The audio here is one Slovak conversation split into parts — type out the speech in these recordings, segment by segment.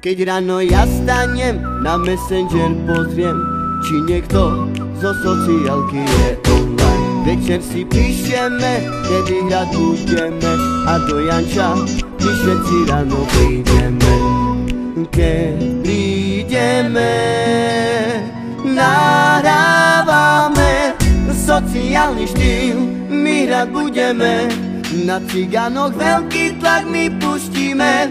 Keď ráno ja stanem, na Messenger pozriem, či niekto zo sociálky je online. Večer si píšeme, kedy hrať budeme, a do Janča my všetci ráno prídeme. Keď prídeme, nahrávame sociálny štýl, my hrať budeme. Na cigánoch veľký tlak my pustíme,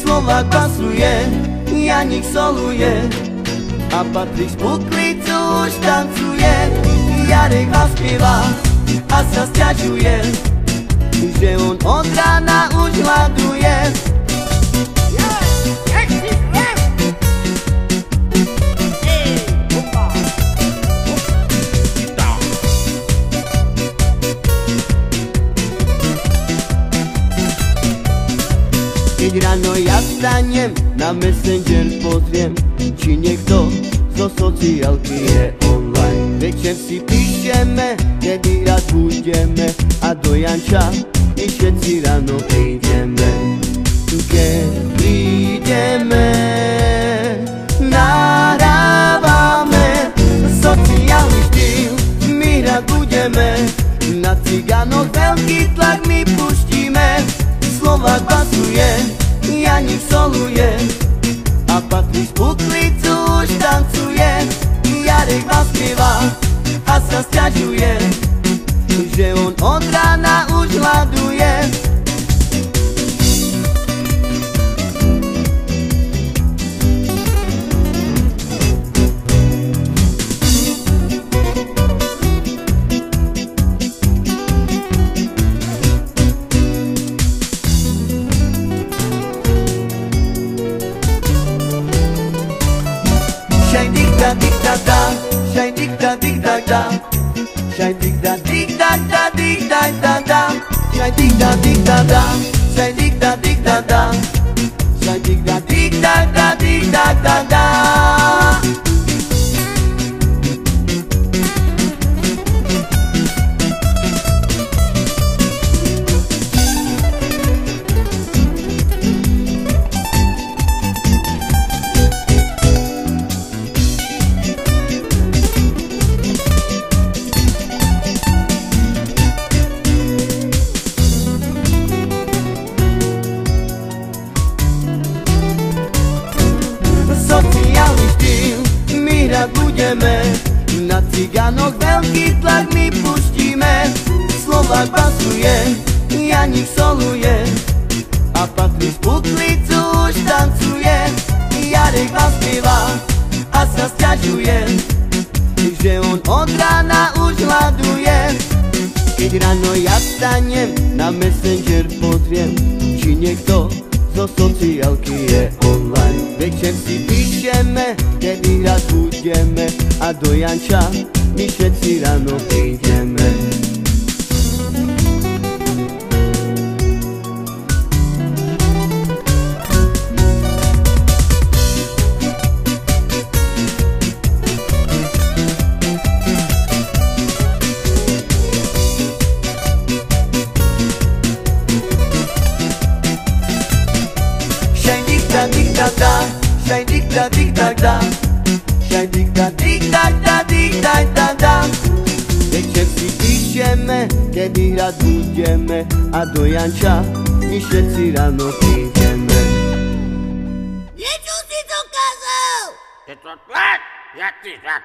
Slovák basuje, Janík soluje a Patrik z Buklicu už tancuje. Jarek vás spieva a sa sťažuje, že on od rána už hľaduje. Keď ráno ja vstanem, na Messenger pozriem, či niekto zo sociálky je online. Večer si píšeme, kedy raz budeme, a do Janča my všetci ráno prídeme. Keď prídeme, nahrávame sociálny štýl, my hrať budeme. Na cigánoch veľký tlak my pustíme, Slovák basuje, Janík soluje a Patrik z Buklicu už tancuje. Jarek vás spieva a sa sťažuje, že on od rána už hľaduje. Shine dig da dig da da, shine dig da dig da da, shine dig da dig da da, shine dig da dig da da, shine dig da dig da da, shine dig da dig da da da. Sociálny štýl, my hrať budeme, na cigánoch veľký tlak my pustíme. Slovák basuje, Janík soluje a Patrik z Buklicu už tancuje. Jarek vás spieva a sa sťažuje, že on od rána už hľaduje. Keď ráno ja vstanem, na Messenger pozriem, či niekto zo sociálky je online. Večer si píšeme, kedy raz budeme, a do Janča my všetci ráno prídeme. Shine dig da dig da da, shine dig da dig da da, shine dig da dig da da, dig da da da. Večer si píšeme, kedy hrať budeme, a do Janča my všetci ráno prídeme. Niečo si to kazal! Je to tlak, jak ty tak.